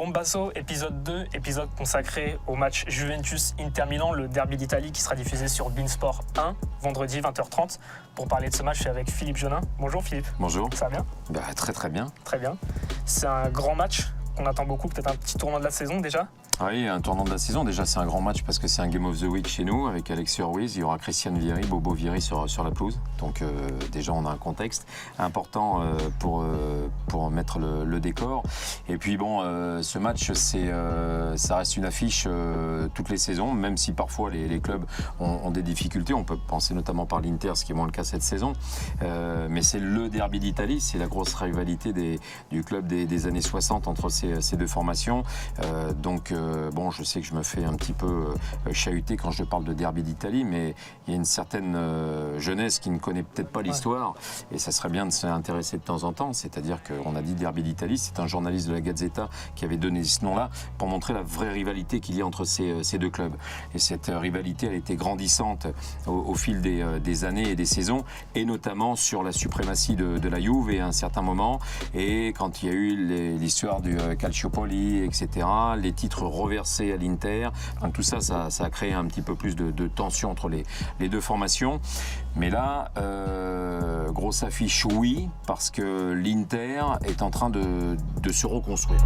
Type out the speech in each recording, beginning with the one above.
Bombasso, épisode 2, épisode consacré au match Juventus-Inter Milan, le derby d'Italie qui sera diffusé sur Beansport 1, vendredi 20h30. Pour parler de ce match, je suis avec Philippe Jonin. Bonjour Philippe. Bonjour. Ça va bien ? Très bien. Très bien. C'est un grand match qu'on attend beaucoup, peut-être un petit tournant de la saison déjà ? Oui, un tournant de la saison. Déjà, c'est un grand match parce que c'est un Game of the Week chez nous avec Alexis Ruiz. Il y aura Christian Vieri, Bobo Vieri sur la pelouse. Donc déjà, on a un contexte important pour mettre le décor. Et puis bon, ce match, ça reste une affiche toutes les saisons, même si parfois les clubs ont des difficultés. On peut penser notamment par l'Inter, ce qui est moins le cas cette saison. Mais c'est le derby d'Italie. C'est la grosse rivalité du club des années 60 entre ces deux formations. Bon, je sais que je me fais un petit peu chahuter quand je parle de derby d'Italie, mais il y a une certaine jeunesse qui ne connaît peut-être pas l'histoire, et ça serait bien de s'intéresser de temps en temps. C'est-à-dire qu'on a dit derby d'Italie, c'est un journaliste de la Gazzetta qui avait donné ce nom-là pour montrer la vraie rivalité qu'il y a entre ces deux clubs. Et cette rivalité, elle était grandissante au fil des années et des saisons, et notamment sur la suprématie de la Juve et à un certain moment, et quand il y a eu l'histoire du Calciopoli, etc., les titres reversé à l'Inter. Donc tout ça a créé un petit peu plus de tension entre les deux formations. Mais là, grosse affiche, oui, parce que l'Inter est en train de se reconstruire.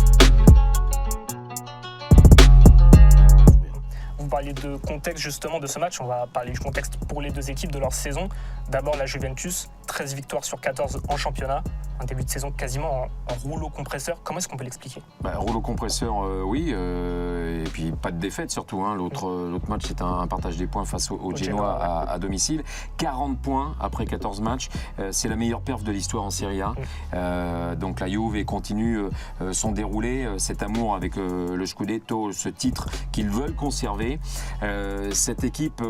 Vous parliez de contexte justement de ce match, on va parler du contexte pour les deux équipes de leur saison. D'abord la Juventus, 13 victoires sur 14 en championnat, un début de saison quasiment en rouleau compresseur. Comment est-ce qu'on peut l'expliquer ? Rouleau compresseur, oui, et puis pas de défaite surtout. L'autre match, c'est un partage des points face au Genoa à domicile. 40 points après 14 matchs, c'est la meilleure perf de l'histoire en Serie A. Donc la Juve continue son déroulé, cet amour avec le Scudetto, ce titre qu'ils veulent conserver. Cette équipe,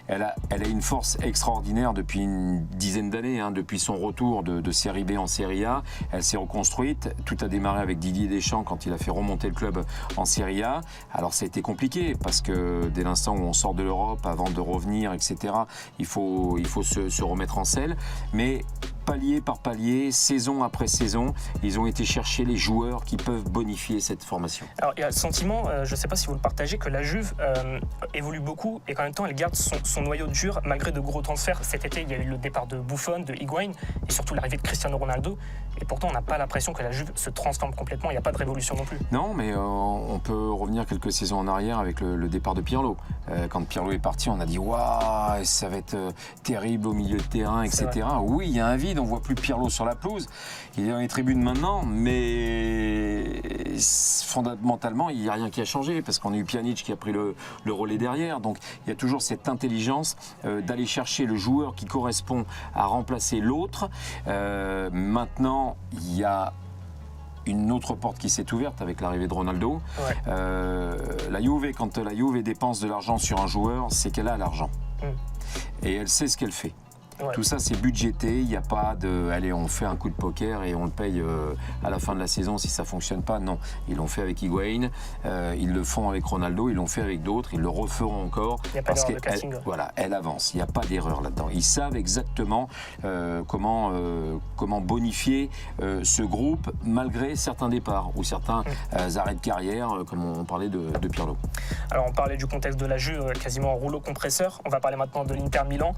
elle a une force extraordinaire depuis une dizaine d'années, depuis son retour de Série B en Série A. Elle s'est reconstruite. Tout a démarré avec Didier Deschamps quand il a fait remonter le club en Série A. Alors ça a été compliqué parce que dès l'instant où on sort de l'Europe, avant de revenir, etc., il faut se remettre en selle. Mais palier par palier, saison après saison, ils ont été chercher les joueurs qui peuvent bonifier cette formation. Alors il y a le sentiment, je ne sais pas si vous le partagez, que la Juve évolue beaucoup et qu'en même temps elle garde son noyau dur malgré de gros transferts. Cet été, il y a eu le départ de Buffon, de Higuain et surtout l'arrivée de Cristiano Ronaldo. Et pourtant, on n'a pas l'impression que la Juve se transforme complètement. Il n'y a pas de révolution non plus. Non, mais on peut revenir quelques saisons en arrière avec le départ de Pirlo. Quand Pirlo est parti, on a dit « Waouh, ça va être terrible au milieu de terrain, etc. » Oui, il y a un vide, on ne voit plus Pirlo sur la pelouse. Il est dans les tribunes maintenant, mais fondamentalement, il n'y a rien qui a changé parce qu'on a eu Pjanic qui a pris le relais derrière. Donc, il y a toujours cette intelligence d'aller chercher le joueur qui correspond à remplacer l'autre. Maintenant, il y a une autre porte qui s'est ouverte avec l'arrivée de Ronaldo. La Juve, quand la Juve dépense de l'argent sur un joueur, c'est qu'elle a l'argent. Et elle sait ce qu'elle fait. Tout ça, c'est budgété. Il n'y a pas de « allez, on fait un coup de poker et on le paye à la fin de la saison si ça ne fonctionne pas ». Non, ils l'ont fait avec Higuain, ils le font avec Ronaldo, ils l'ont fait avec d'autres, ils le referont encore. Il n'y a pas d'erreur de casting. Voilà, elle avance. Il n'y a pas d'erreur là-dedans. Ils savent exactement comment bonifier ce groupe malgré certains départs ou certains arrêts de carrière, comme on parlait de Pirlo. Alors, on parlait du contexte de la Juve, quasiment en rouleau compresseur. On va parler maintenant de l'Inter Milan.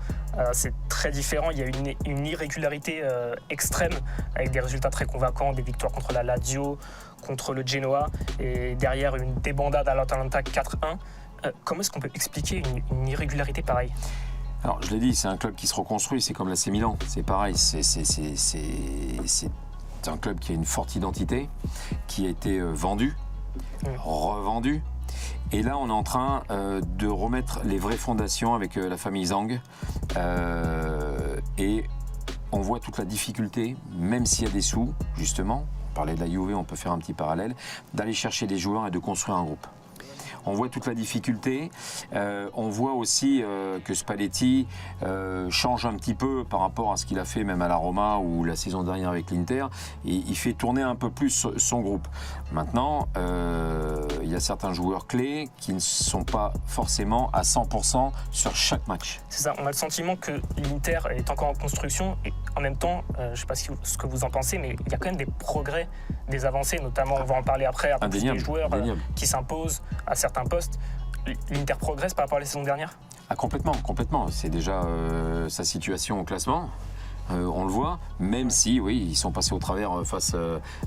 C'est très différent, il y a une irrégularité extrême avec des résultats très convaincants, des victoires contre la Lazio, contre le Genoa et derrière une débandade à l'Atalanta 4-1. Comment est-ce qu'on peut expliquer une irrégularité pareille ? Alors je l'ai dit, c'est un club qui se reconstruit, c'est comme l'AC Milan, c'est pareil, c'est un club qui a une forte identité, qui a été vendu, revendu. Et là, on est en train de remettre les vraies fondations avec la famille Zhang. Et on voit toute la difficulté, même s'il y a des sous, justement, on parlait de la Juve, on peut faire un petit parallèle, d'aller chercher des joueurs et de construire un groupe. On voit toute la difficulté. On voit aussi que Spalletti change un petit peu par rapport à ce qu'il a fait même à la Roma ou la saison dernière avec l'Inter. Et il fait tourner un peu plus son groupe. Maintenant, il y a certains joueurs clés qui ne sont pas forcément à 100% sur chaque match. C'est ça, on a le sentiment que l'Inter est encore en construction et en même temps, je ne sais pas ce que vous en pensez, mais il y a quand même des progrès des avancées, notamment, on va en parler après Indéniable, des joueurs indéniable. qui s'imposent à certains postes. L'Inter progresse par rapport à la saison dernière? Ah, complètement, complètement. C'est déjà sa situation au classement. On le voit, même si, oui, ils sont passés au travers face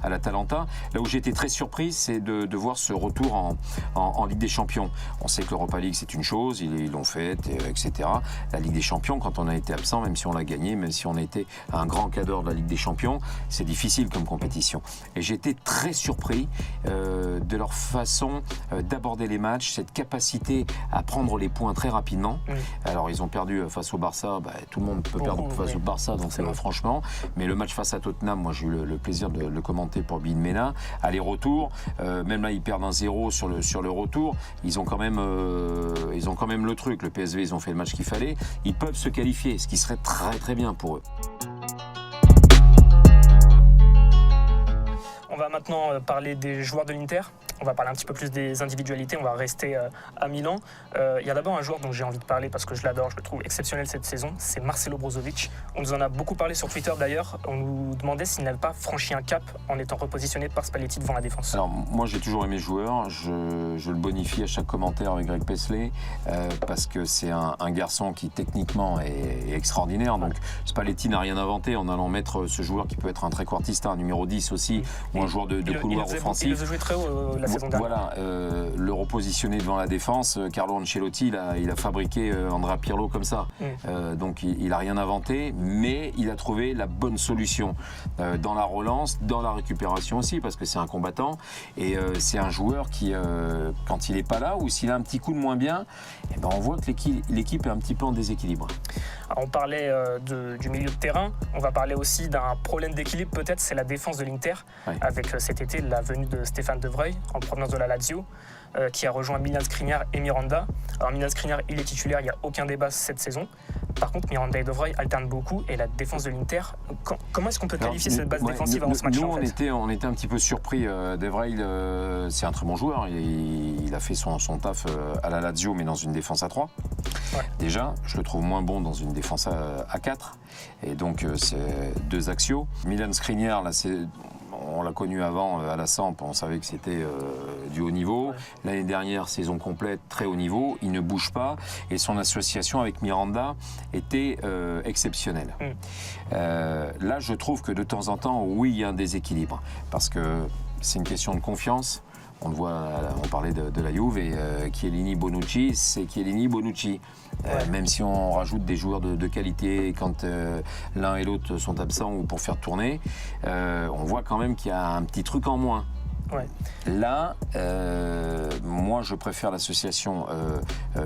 à l'Atalanta. Là où j'ai été très surpris, c'est de voir ce retour en Ligue des Champions. On sait que l'Europa League, c'est une chose, ils l'ont faite, etc. La Ligue des Champions, quand on a été absent, même si on l'a gagné, même si on a été un grand cadre de la Ligue des Champions, c'est difficile comme compétition. Et j'ai été très surpris de leur façon d'aborder les matchs, cette capacité à prendre les points très rapidement. Oui. Alors, ils ont perdu face au Barça, tout le monde peut perdre face au Barça, donc franchement, mais le match face à Tottenham, moi j'ai eu le plaisir de le commenter pour Bein Mena, aller-retour, même là ils perdent 1-0 sur le retour, ils ont quand même le truc, le PSV ils ont fait le match qu'il fallait, ils peuvent se qualifier, ce qui serait très très bien pour eux. On va maintenant parler des joueurs de l'Inter. On va parler un petit peu plus des individualités, on va rester à Milan. Il y a d'abord un joueur dont j'ai envie de parler parce que je l'adore, je le trouve exceptionnel cette saison, c'est Marcelo Brozovic. On nous en a beaucoup parlé sur Twitter d'ailleurs, on nous demandait s'il n'avait pas franchi un cap en étant repositionné par Spalletti devant la défense. Alors moi j'ai toujours aimé ce joueur, je le bonifie à chaque commentaire avec Greg Paisley parce que c'est un garçon qui techniquement est extraordinaire, donc Spalletti n'a rien inventé en allant mettre ce joueur qui peut être un tréquartista, un numéro 10 aussi, ou un joueur de couloir offensif. Il le jouait très haut la saison dernière. Voilà, le repositionner devant la défense, Carlo Ancelotti, il a fabriqué Andrea Pirlo comme ça. Donc il n'a rien inventé, mais il a trouvé la bonne solution dans la relance, dans la récupération aussi, parce que c'est un combattant et c'est un joueur qui, quand il n'est pas là ou s'il a un petit coup de moins bien, on voit que l'équipe est un petit peu en déséquilibre. Alors, on parlait du milieu de terrain, on va parler aussi d'un problème d'équilibre peut-être, c'est la défense de l'Inter, avec cet été la venue de Stéphane De Vrij en provenance de la Lazio, qui a rejoint Milan Skriniar et Miranda. Alors Milan Skriniar, il est titulaire, il n'y a aucun débat cette saison. Par contre, Miranda et De Vrij alternent beaucoup et la défense de l'Inter, comment est-ce qu'on peut qualifier cette base défensive avant ce match? Nous, on était un petit peu surpris. De Vrij, c'est un très bon joueur. Il a fait son taf à la Lazio, mais dans une défense à 3. Ouais. Déjà, je le trouve moins bon dans une défense à 4. Et donc, c'est deux axiaux. Milan Skriniar, là, on l'a connu avant à la Samp, on savait que c'était du haut niveau. Ouais. L'année dernière, saison complète, très haut niveau, il ne bouge pas et son association avec Miranda était exceptionnelle. Là, je trouve que de temps en temps, oui, il y a un déséquilibre parce que c'est une question de confiance. On le voit, on parlait de la Juve et Chiellini-Bonucci, c'est Chiellini-Bonucci. Même si on rajoute des joueurs de qualité quand l'un et l'autre sont absents ou pour faire tourner, on voit quand même qu'il y a un petit truc en moins. Ouais. Là, moi je préfère l'association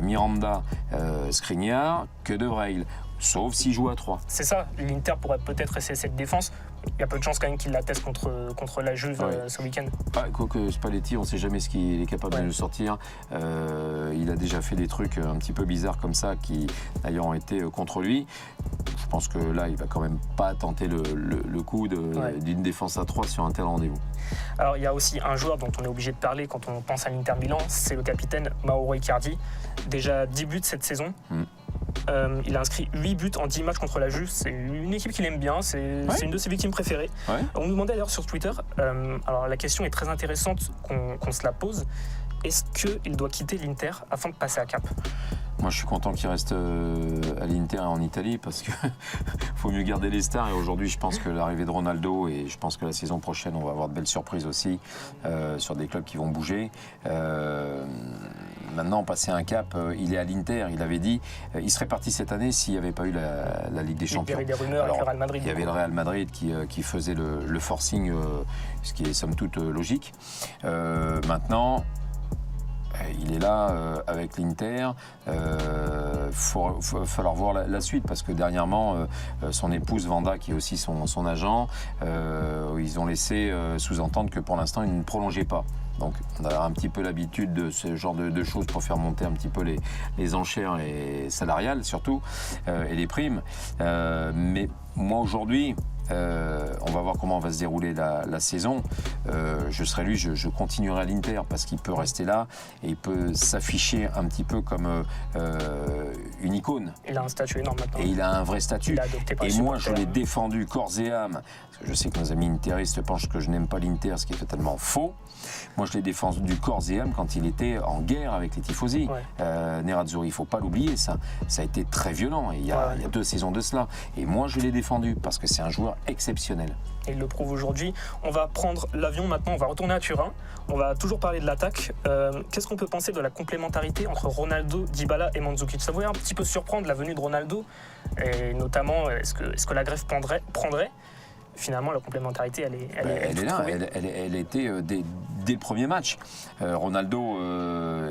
Miranda-Skriniar que De Vrij, sauf s'il joue à 3. C'est ça, l'Inter pourrait peut-être essayer cette défense. Il y a peu de chances quand même qu'il la teste contre la Juve ce week-end. Quoique Spalletti, on ne sait jamais ce qu'il est capable de nous sortir. Il a déjà fait des trucs un petit peu bizarres comme ça qui d'ailleurs ont été contre lui. Je pense que là, il va quand même pas tenter le coup d'une défense à 3 sur un tel rendez-vous. Alors il y a aussi un joueur dont on est obligé de parler quand on pense à l'Inter Milan, c'est le capitaine Mauro Icardi. Déjà 10 buts cette saison. Il a inscrit 8 buts en 10 matchs contre la Juve. C'est une équipe qu'il aime bien, c'est une de ses victimes préférées. On nous demandait d'ailleurs sur Twitter, alors la question est très intéressante qu'on se la pose, est-ce qu'il doit quitter l'Inter afin de passer à cap? Moi, je suis content qu'il reste à l'Inter en Italie parce qu'il faut mieux garder les stars. Et aujourd'hui, je pense que l'arrivée de Ronaldo et je pense que la saison prochaine, on va avoir de belles surprises aussi sur des clubs qui vont bouger. Maintenant, passer un cap, il est à l'Inter. Il avait dit il serait parti cette année s'il n'y avait pas eu la Ligue des Champions. Il y avait des rumeurs avec le Real Madrid. Il y avait le Real Madrid qui faisait le forcing, ce qui est somme toute logique. Maintenant, il est là avec l'Inter. Faut falloir voir la suite parce que dernièrement, son épouse Vanda, qui est aussi son agent, ils ont laissé sous-entendre que pour l'instant, il ne prolongeait pas. Donc on a un petit peu l'habitude de ce genre de choses pour faire monter un petit peu les enchères et salariales surtout, et les primes. Mais moi aujourd'hui, On va voir comment va se dérouler la saison. Je serai lui, je continuerai à l'Inter parce qu'il peut rester là et il peut s'afficher un petit peu comme une icône. Il a un statut énorme maintenant. Et il a un vrai statut. Et moi, je l'ai défendu défendu corps et âme. Parce que je sais que nos amis interistes pensent que je n'aime pas l'Inter, ce qui est totalement faux. Moi, je l'ai défendu corps et âme quand il était en guerre avec les tifosi. Nerazzurri, il ne faut pas l'oublier, ça a été très violent. Et il y a 2 saisons de cela. Et moi, je l'ai défendu parce que c'est un joueur exceptionnel. Et il le prouve aujourd'hui. On va prendre l'avion maintenant, on va retourner à Turin. On va toujours parler de l'attaque. Qu'est-ce qu'on peut penser de la complémentarité entre Ronaldo, Dybala et Mandzukic? Ça pourrait un petit peu surprendre la venue de Ronaldo. Et notamment, est-ce que la Grèce prendrait? Finalement, la complémentarité, elle est là. Elle était dès le premier match. Ronaldo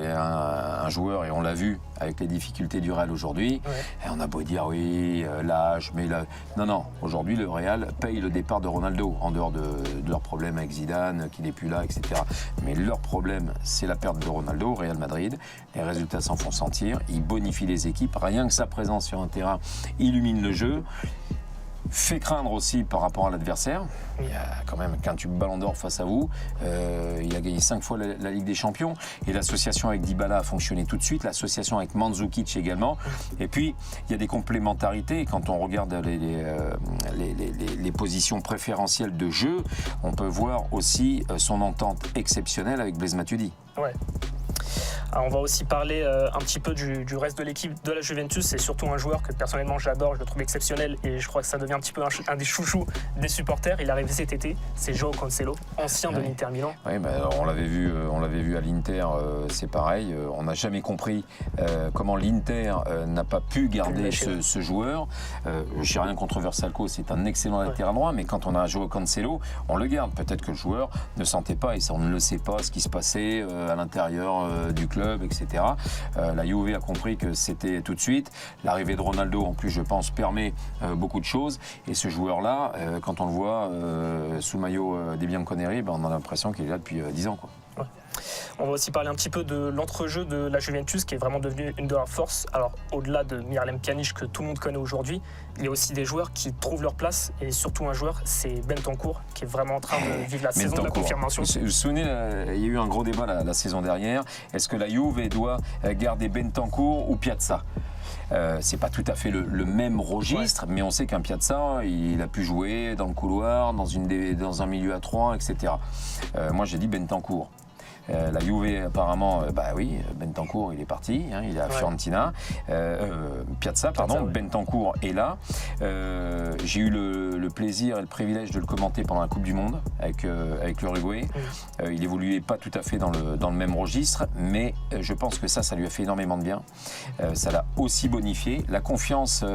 est un joueur, et on l'a vu avec les difficultés du Real aujourd'hui. Et on a beau dire oui, l'âge, mais non. Aujourd'hui, le Real paye le départ de Ronaldo, en dehors de leur problème avec Zidane, qui n'est plus là, etc. Mais leur problème, c'est la perte de Ronaldo au Real Madrid. Les résultats s'en font sentir. Il bonifie les équipes. Rien que sa présence sur un terrain illumine le jeu. Fait craindre aussi par rapport à l'adversaire. Il y a quand même qu'un tube Ballon d'Or face à vous. Il a gagné 5 fois la Ligue des Champions. Et l'association avec Dybala a fonctionné tout de suite. L'association avec Mandzukic également. Et puis, il y a des complémentarités. Et quand on regarde les positions préférentielles de jeu, on peut voir aussi son entente exceptionnelle avec Blaise Matuidi. Ouais. Alors on va aussi parler un petit peu du reste de l'équipe de la Juventus. C'est surtout un joueur que personnellement j'adore, je le trouve exceptionnel et je crois que ça devient un petit peu un des chouchous des supporters. Il est arrivé cet été, c'est João Cancelo, ancien de l'Inter Milan. Oui, on l'avait vu à l'Inter, c'est pareil. On n'a jamais compris comment l'Inter n'a pas pu garder ce joueur. Je n'ai rien contre Versalco, c'est un excellent latéral droit, mais quand on a João Cancelo, on le garde. Peut-être que le joueur ne sentait pas, et ça on ne le sait pas, ce qui se passait à l'intérieur du club, etc. La Juve a compris que c'était tout de suite. L'arrivée de Ronaldo, en plus, je pense, permet beaucoup de choses. Et ce joueur-là, quand on le voit sous le maillot des Bianconeri, on a l'impression qu'il est là depuis 10 ans, quoi. Ouais. On va aussi parler un petit peu de l'entrejeu de la Juventus qui est vraiment devenu une de leurs forces. Alors au-delà de Miralem Pjanic que tout le monde connaît aujourd'hui, il y a aussi des joueurs qui trouvent leur place et surtout un joueur, c'est Bentancur qui est vraiment en train de vivre la saison de la confirmation. Vous vous souvenez, il y a eu un gros débat la saison dernière. Est-ce que la Juve doit garder Bentancur ou Piazza? C'est pas tout à fait le même registre, mais on sait qu'un Piazza, il a pu jouer dans le couloir, dans un milieu à 3, etc. Moi j'ai dit Bentancur. La Juve apparemment, Bentancur il est parti, il est à Fiorentina. Piazza, Bentancur est là. J'ai eu le plaisir et le privilège de le commenter pendant la Coupe du Monde avec l'Uruguay. Il évoluait pas tout à fait dans le même registre, mais je pense que ça lui a fait énormément de bien. Ça l'a aussi bonifié. La confiance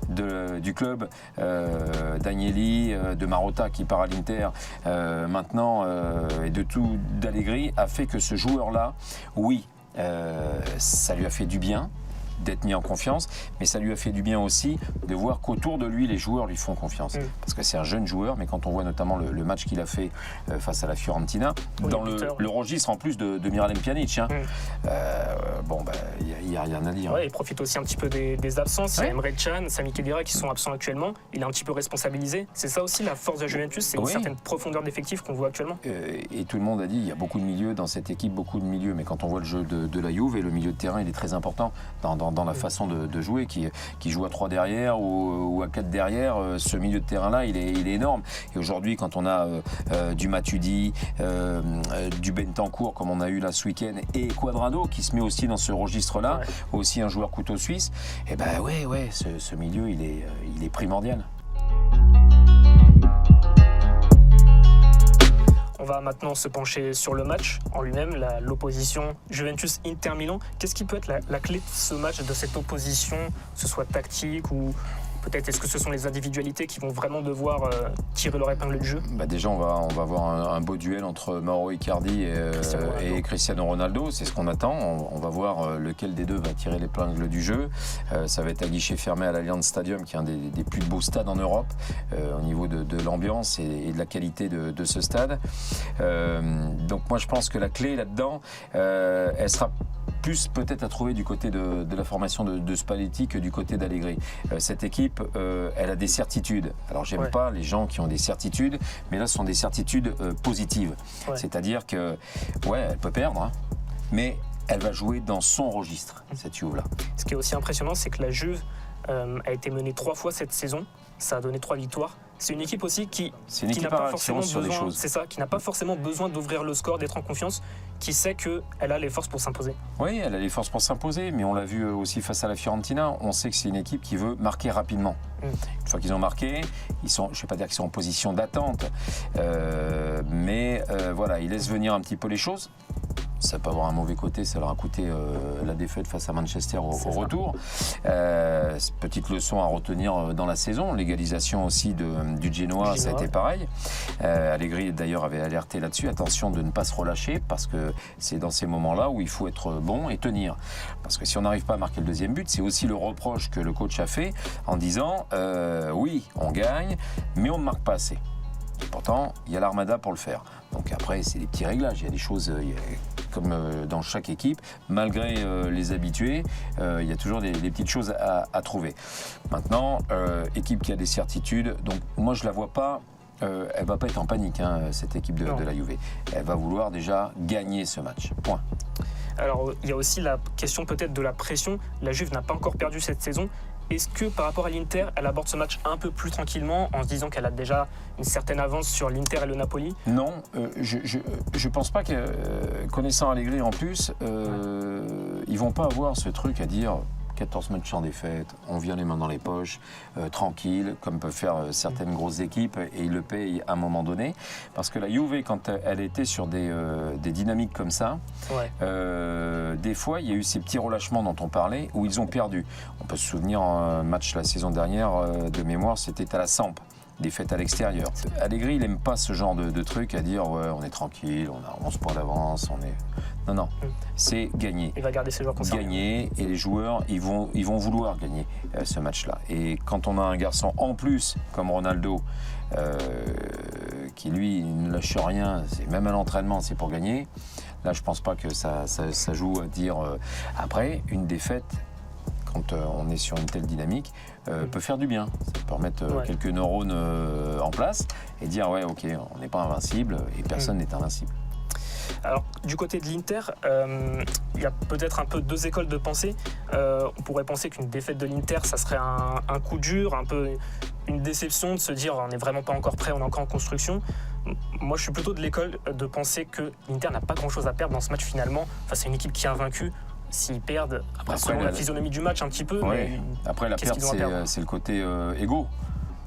du club, d'Agnelli, de Marotta qui part à l'Inter maintenant, et d'Allegri a fait que ce joueur-là, ça lui a fait du bien d'être mis en confiance, mais ça lui a fait du bien aussi de voir qu'autour de lui, les joueurs lui font confiance. Parce que c'est un jeune joueur, mais quand on voit notamment le match qu'il a fait face à la Fiorentina, dans le registre en plus de Miralem Pjanic, il n'y a rien à dire. Ouais, il profite aussi un petit peu des absences. Il y a Emre Can, Sami Khedira qui sont absents actuellement. Il est un petit peu responsabilisé. C'est ça aussi la force de la Juventus, c'est une certaine profondeur d'effectif qu'on voit actuellement. Et tout le monde a dit, il y a beaucoup de milieux dans cette équipe, mais quand on voit le jeu de la Juve, et le milieu de terrain, il est très important dans la façon de jouer, qui joue à 3 derrière ou à 4 derrière, ce milieu de terrain-là, il est énorme. Et aujourd'hui, quand on a du Matuidi, du Bentancur, comme on a eu là ce week-end, et Cuadrado, qui se met aussi dans ce registre-là, aussi un joueur couteau suisse, et ce milieu, il est primordial. On va maintenant se pencher sur le match en lui-même, l'opposition Juventus-Inter Milan. Qu'est-ce qui peut être la clé de ce match, de cette opposition, que ce soit tactique ou peut-être est-ce que ce sont les individualités qui vont vraiment devoir tirer leur épingle du jeu? Déjà, on va avoir un beau duel entre Mauro Icardi et Cristiano Ronaldo. C'est ce qu'on attend. On va voir lequel des deux va tirer l'épingle du jeu. Ça va être à guichet fermé à l'Allianz Stadium, qui est un des plus beaux stades en Europe au niveau de l'ambiance et de la qualité de ce stade. Donc moi, je pense que la clé là-dedans, elle sera plus peut-être à trouver du côté de la formation de Spalletti que du côté d'Allegri. Cette équipe, elle a des certitudes. Alors j'aime pas les gens qui ont des certitudes, mais là ce sont des certitudes positives. C'est-à-dire que, elle peut perdre, hein, mais elle va jouer dans son registre, cette Juve-là. Ce qui est aussi impressionnant, c'est que la Juve a été menée 3 fois cette saison. Ça a donné 3 victoires. C'est une équipe aussi qui n'a pas forcément besoin, c'est ça, qui n'a pas forcément besoin d'ouvrir le score, d'être en confiance, qui sait qu'elle a les forces pour s'imposer. Oui, elle a les forces pour s'imposer, mais on l'a vu aussi face à la Fiorentina. On sait que c'est une équipe qui veut marquer rapidement. Une fois qu'ils ont marqué, je ne vais pas dire qu'ils sont en position d'attente, mais voilà, ils laissent venir un petit peu les choses. Ça peut avoir un mauvais côté, ça leur a coûté la défaite face à Manchester au retour. Petite leçon à retenir dans la saison. L'égalisation aussi du Genoa, ça a été pareil. Allegri d'ailleurs avait alerté là-dessus. Attention de ne pas se relâcher parce que c'est dans ces moments-là où il faut être bon et tenir. Parce que si on n'arrive pas à marquer le deuxième but, c'est aussi le reproche que le coach a fait en disant oui, on gagne, mais on ne marque pas assez. Et pourtant, il y a l'Armada pour le faire. Donc après, c'est des petits réglages. Il y a des choses, comme dans chaque équipe, malgré les habitués, il y a toujours des petites choses à trouver. Maintenant, équipe qui a des certitudes, donc moi je la vois pas. Elle va pas être en panique, hein, cette équipe de la Juve. Elle va vouloir déjà gagner ce match. Point. Alors, il y a aussi la question peut-être de la pression. La Juve n'a pas encore perdu cette saison. Est-ce que par rapport à l'Inter, elle aborde ce match un peu plus tranquillement en se disant qu'elle a déjà une certaine avance sur l'Inter et le Napoli ? Non, je pense pas que, connaissant Allegri en plus, ils vont pas avoir ce truc à dire 14 matchs sans défaite, on vient les mains dans les poches, tranquille, comme peuvent faire certaines grosses équipes, et ils le payent à un moment donné. Parce que la Juve, quand elle était sur des dynamiques comme ça, des fois, il y a eu ces petits relâchements dont on parlait, où ils ont perdu. On peut se souvenir, un match la saison dernière, de mémoire, c'était à la Samp. Défaite à l'extérieur. Allegri, il n'aime pas ce genre de truc à dire on est tranquille, on a 11 points d'avance, on est... Non, c'est gagner. Il va garder ses joueurs concernés. Gagner, et les joueurs, ils vont vouloir gagner ce match-là. Et quand on a un garçon en plus, comme Ronaldo, qui lui ne lâche rien, même à l'entraînement, c'est pour gagner, là je pense pas que ça joue à dire... Après, une défaite, quand on est sur une telle dynamique, peut faire du bien. Ça peut remettre quelques neurones en place et dire ok, on n'est pas invincible et personne n'est invincible. Alors, du côté de l'Inter, il y a peut-être un peu 2 écoles de pensée. On pourrait penser qu'une défaite de l'Inter, ça serait un coup dur, un peu une déception de se dire on n'est vraiment pas encore prêt, on est encore en construction. Moi, je suis plutôt de l'école de penser que l'Inter n'a pas grand-chose à perdre dans ce match finalement, face à une équipe qui est invaincue. S'ils perdent, après selon la physionomie du match un petit peu. Mais après la perte, c'est le côté égo.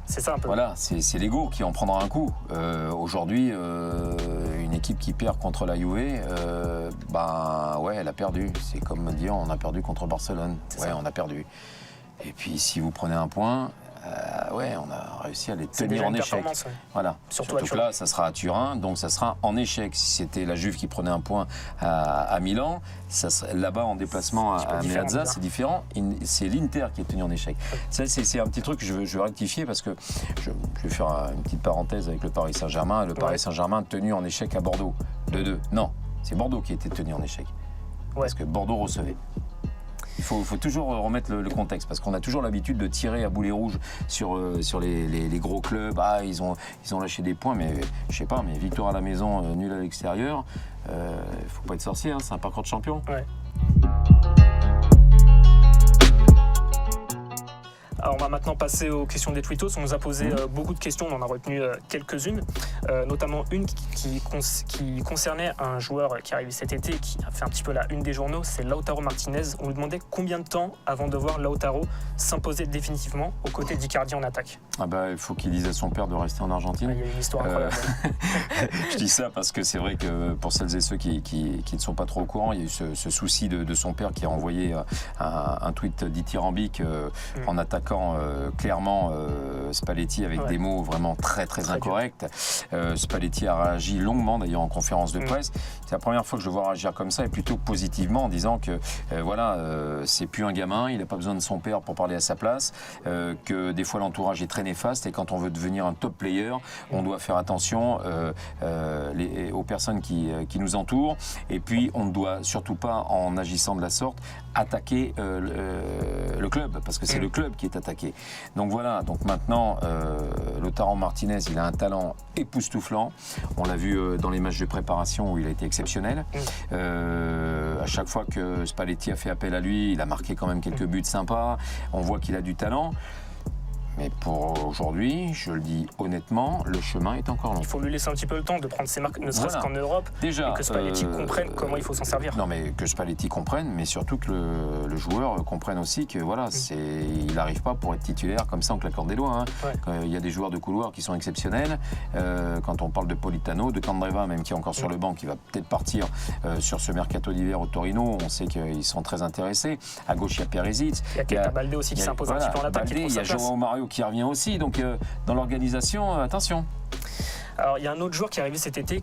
C'est ça un peu. Voilà, c'est l'ego qui en prendra un coup. Aujourd'hui, une équipe qui perd contre la Juve, elle a perdu. C'est comme dire on a perdu contre Barcelone. On a perdu. Et puis si vous prenez un point, on a réussi à les tenir en échec. Voilà. Surtout que là, ça sera à Turin, donc ça sera en échec. Si c'était la Juve qui prenait un point à Milan, là-bas en déplacement à Meazza, c'est différent. C'est l'Inter qui est tenu en échec. Ça, c'est un petit truc que je veux rectifier parce que je vais faire une petite parenthèse avec le Paris Saint-Germain. Le Paris Saint-Germain tenu en échec à Bordeaux, 2-2. Non, c'est Bordeaux qui était tenu en échec. Parce que Bordeaux recevait. Il faut toujours remettre le contexte parce qu'on a toujours l'habitude de tirer à boulet rouge sur les gros clubs. Ils ont lâché des points, mais je sais pas, mais victoire à la maison, nul à l'extérieur. Faut pas être sorcier, hein, c'est un parcours de champion. Alors on va maintenant passer aux questions des tweetos. On nous a posé beaucoup de questions, on en a retenu quelques-unes, notamment une qui concernait un joueur qui arrive cet été, qui a fait un petit peu la une des journaux, c'est Lautaro Martinez. On lui demandait combien de temps avant de voir Lautaro s'imposer définitivement aux côtés d'Icardi en attaque. Il faut qu'il dise à son père de rester en Argentine. Il y a une histoire incroyable. Je dis ça parce que c'est vrai que pour celles et ceux qui ne sont pas trop au courant, il y a eu ce souci de son père qui a envoyé un tweet dithyrambique en attaquant attaquant clairement Spalletti avec des mots vraiment très incorrects. Spalletti a réagi longuement d'ailleurs en conférence de presse. C'est la première fois que je le vois réagir comme ça et plutôt positivement en disant que c'est plus un gamin, il n'a pas besoin de son père pour parler à sa place, que des fois l'entourage est très néfaste et quand on veut devenir un top player, on doit faire attention aux personnes qui nous entourent et puis on ne doit surtout pas en agissant de la sorte attaquer le club parce que c'est le club qui est attaqué. Donc voilà, donc maintenant Lautaro Martinez, il a un talent époustouflant. On l'a vu dans les matchs de préparation où il a été exceptionnel. À chaque fois que Spalletti a fait appel à lui, il a marqué quand même quelques buts sympas. On voit qu'il a du talent. Mais pour aujourd'hui, je le dis honnêtement, le chemin est encore long. Il faut lui laisser un petit peu le temps de prendre ses marques, ne serait-ce qu'en Europe, déjà, et que Spalletti comprenne comment il faut s'en servir. Non, mais que Spalletti comprenne, mais surtout que le joueur comprenne aussi que voilà, il n'arrive pas pour être titulaire comme ça en claquant des doigts. Il y a des joueurs de couloir qui sont exceptionnels. Quand on parle de Politano, de Candreva, même qui est encore sur le banc, qui va peut-être partir sur ce mercato d'hiver au Torino, on sait qu'ils sont très intéressés. À gauche, il y a Perisic. Il y a Keita Baldé aussi qui s'impose un petit peu en attaque. Il y a João Mario qui revient aussi, donc dans l'organisation, attention. Alors il y a un autre joueur qui est arrivé cet été,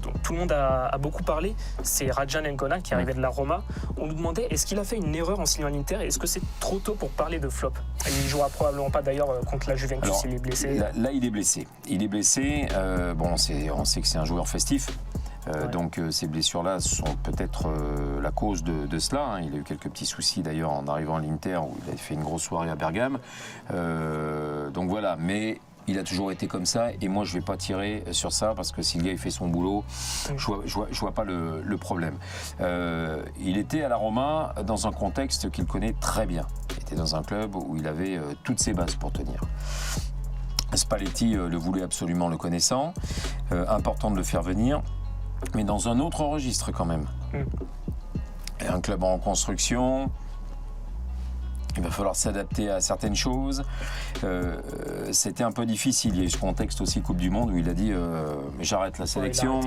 dont tout le monde a beaucoup parlé, c'est Radja Nenkona qui est arrivé de la Roma. On nous demandait, est-ce qu'il a fait une erreur en signant à l'Inter et est-ce que c'est trop tôt pour parler de flop? Il ne jouera probablement pas d'ailleurs contre la Juventus. Alors, il est blessé. Là il est blessé. On sait que c'est un joueur festif. Donc ces blessures-là sont peut-être la cause de cela. Il a eu quelques petits soucis d'ailleurs en arrivant à l'Inter où il a fait une grosse soirée à Bergame. Donc voilà, mais il a toujours été comme ça et moi je ne vais pas tirer sur ça parce que si le gars il fait son boulot, je vois pas le problème. Il était à la Roma dans un contexte qu'il connaît très bien. Il était dans un club où il avait toutes ses bases pour tenir. Spalletti le voulait absolument le connaissant. Important de le faire venir. Mais dans un autre registre quand même. Un club en reconstruction, il va falloir s'adapter à certaines choses. C'était un peu difficile. Il y a eu ce contexte aussi Coupe du Monde où il a dit j'arrête la sélection.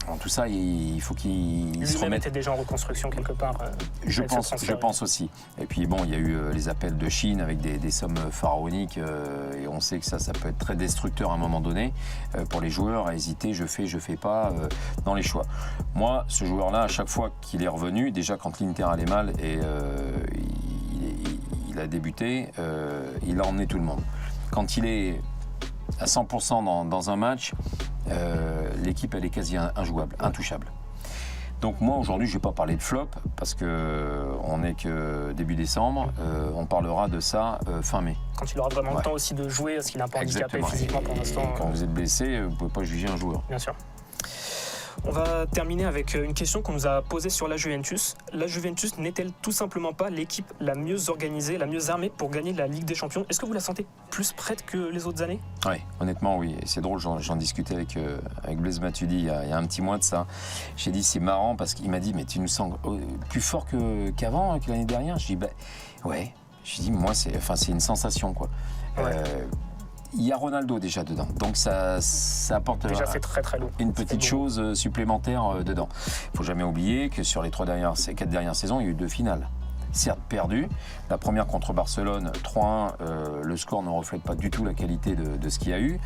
En tout ça, il faut qu'il se remette. Était déjà en reconstruction quelque part. Je pense aussi. Et puis bon, il y a eu les appels de Chine avec des sommes pharaoniques et on sait que ça peut être très destructeur à un moment donné pour les joueurs à hésiter, je fais pas dans les choix. Moi, ce joueur-là, à chaque fois qu'il est revenu, déjà quand l'Inter allait mal et il a débuté, il a emmené tout le monde. Quand il est à 100% dans un match, l'équipe elle est quasi injouable, intouchable. Donc moi aujourd'hui je ne vais pas parler de flop parce qu'on n'est que début décembre, on parlera de ça fin mai. Quand il aura vraiment le temps aussi de jouer, parce qu'il n'a pas handicapé physiquement pour l'instant. Quand vous êtes blessé, vous ne pouvez pas juger un joueur. Bien sûr. On va terminer avec une question qu'on nous a posée sur la Juventus. La Juventus n'est-elle tout simplement pas l'équipe la mieux organisée, la mieux armée pour gagner la Ligue des Champions? Est-ce que vous la sentez plus prête que les autres années? Oui, honnêtement oui. Et c'est drôle, j'en discutais avec Blaise Matuidi il y a un petit mois de ça. J'ai dit c'est marrant parce qu'il m'a dit mais tu nous sens plus fort qu'avant, que l'année dernière. Je dis ouais. Je dis moi c'est une sensation quoi. Ouais. Il y a Ronaldo déjà dedans, donc ça apporte déjà c'est très lourd. Une petite chose supplémentaire dedans. Il ne faut jamais oublier que sur les 4 dernières saisons, il y a eu 2 finales. Certes perdues, la première contre Barcelone, 3-1, le score ne reflète pas du tout la qualité de ce qu'il y a eu.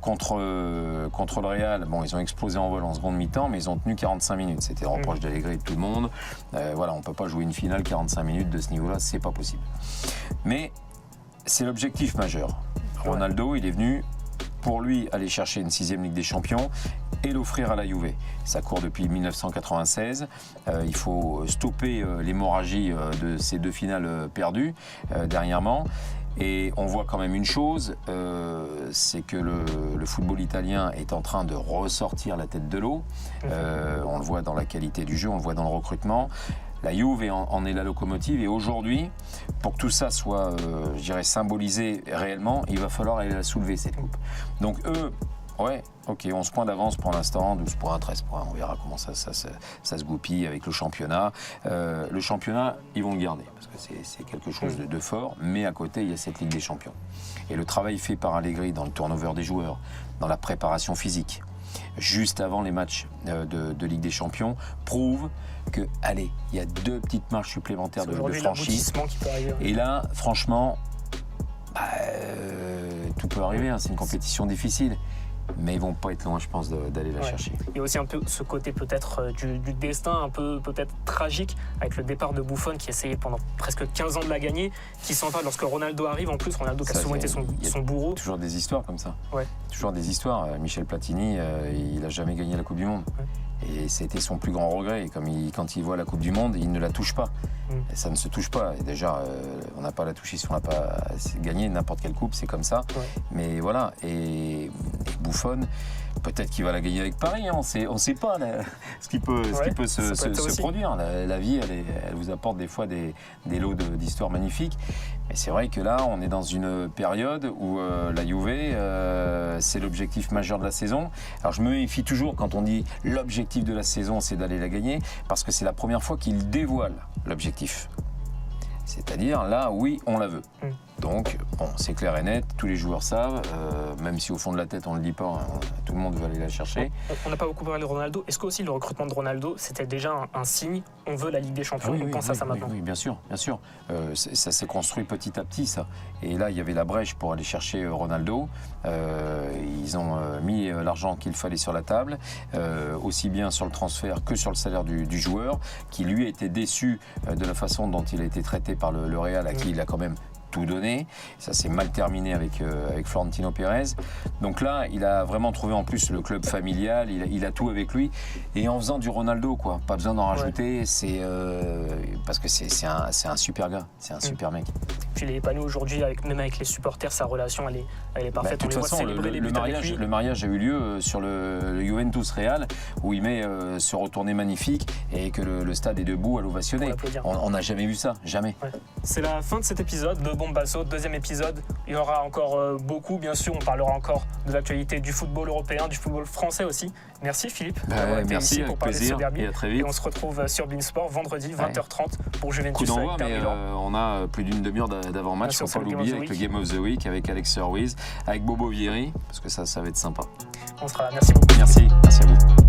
Contre le Real, ils ont explosé en vol en seconde mi-temps, mais ils ont tenu 45 minutes. C'était le reproche d'Allegri et de tout le monde. On ne peut pas jouer une finale 45 minutes de ce niveau-là, c'est pas possible. Mais c'est l'objectif majeur. Ronaldo, il est venu pour lui aller chercher une 6e Ligue des Champions et l'offrir à la Juve. Ça court depuis 1996. Il faut stopper l'hémorragie de ces 2 finales perdues dernièrement. Et on voit quand même une chose, c'est que le football italien est en train de ressortir la tête de l'eau. On le voit dans la qualité du jeu, on le voit dans le recrutement. La Juve en est la locomotive et aujourd'hui, pour que tout ça soit, symbolisé réellement, il va falloir aller la soulever cette coupe. Donc eux, 11 points d'avance pour l'instant, 12 points, 13 points, on verra comment ça se goupille avec le championnat. Le championnat, ils vont le garder parce que c'est quelque chose de fort, mais à côté, il y a cette Ligue des Champions. Et le travail fait par Allegri dans le turnover des joueurs, dans la préparation physique, juste avant les matchs de Ligue des Champions, prouve que, allez, il y a 2 petites marches supplémentaires de franchise. L'aboutissement qui peut arriver. Et là, franchement, tout peut arriver, hein, c'est une compétition difficile. Mais ils vont pas être loin, je pense, d'aller la chercher. Il y a aussi un peu ce côté peut-être du destin, un peu peut-être tragique, avec le départ de Buffon qui essayait pendant presque 15 ans de la gagner, qui s'en va lorsque Ronaldo arrive. En plus, Ronaldo qui a souvent été son bourreau. Toujours des histoires comme ça. Ouais. Toujours des histoires. Michel Platini, il n'a jamais gagné la Coupe du Monde. Ouais. Et c'était son plus grand regret. Et quand il voit la Coupe du Monde, il ne la touche pas. Et ça ne se touche pas. Et déjà, on n'a pas à la toucher si on n'a pas gagné n'importe quelle coupe, c'est comme ça. Ouais. Mais voilà. Et Buffon, peut-être qu'il va la gagner avec Paris. Hein. On ne sait pas ce qui peut se produire. La vie, elle vous apporte des fois des lots d'histoires magnifiques. Mais c'est vrai que là, on est dans une période où la Juve, c'est l'objectif majeur de la saison. Alors je me méfie toujours quand on dit l'objectif de la saison, c'est d'aller la gagner, parce que c'est la première fois qu'il dévoile l'objectif. C'est-à-dire, là, oui, on la veut. Donc, bon, c'est clair et net, tous les joueurs savent, même si au fond de la tête on ne le dit pas, hein, tout le monde veut aller la chercher. On n'a pas beaucoup parlé de Ronaldo. Est-ce qu'aussi le recrutement de Ronaldo, c'était déjà un signe, on veut la Ligue des Champions, on pense à ça maintenant? Oui, bien sûr, bien sûr. Ça s'est construit petit à petit, ça. Et là, il y avait la brèche pour aller chercher Ronaldo. Ils ont mis l'argent qu'il fallait sur la table, aussi bien sur le transfert que sur le salaire du joueur, qui lui a été déçu de la façon dont il a été traité par le Real, à qui il a quand même tout donné. Ça s'est mal terminé avec Florentino Pérez. Donc là, il a vraiment trouvé en plus le club familial, il a tout avec lui. Et en faisant du Ronaldo, quoi. Pas besoin d'en rajouter, parce que c'est un super gars, c'est un super mec. Puis il est épanoui aujourd'hui, même avec les supporters, sa relation, elle est parfaite. De toute façon, le mariage a eu lieu sur le Juventus Real, où il met ce retourné magnifique et que le stade est debout à l'ovationner. On n'a jamais vu ça, jamais. Ouais. C'est la fin de cet épisode de Bombasso, deuxième épisode. Il y aura encore beaucoup, bien sûr. On parlera encore de l'actualité du football européen, du football français aussi. Merci Philippe d'avoir été ici pour parler de ce derby. Et à très vite. Et on se retrouve sur Beansport vendredi 20h30 pour Juventus. Coup d'envoi, avec mais on a plus d'une demi-heure d'avant-match, il ne faut pas l'oublier, avec le Game of the Week, avec Alex Ruiz, avec Bobo Vieri, parce que ça va être sympa. On sera là. Merci beaucoup. Merci à vous.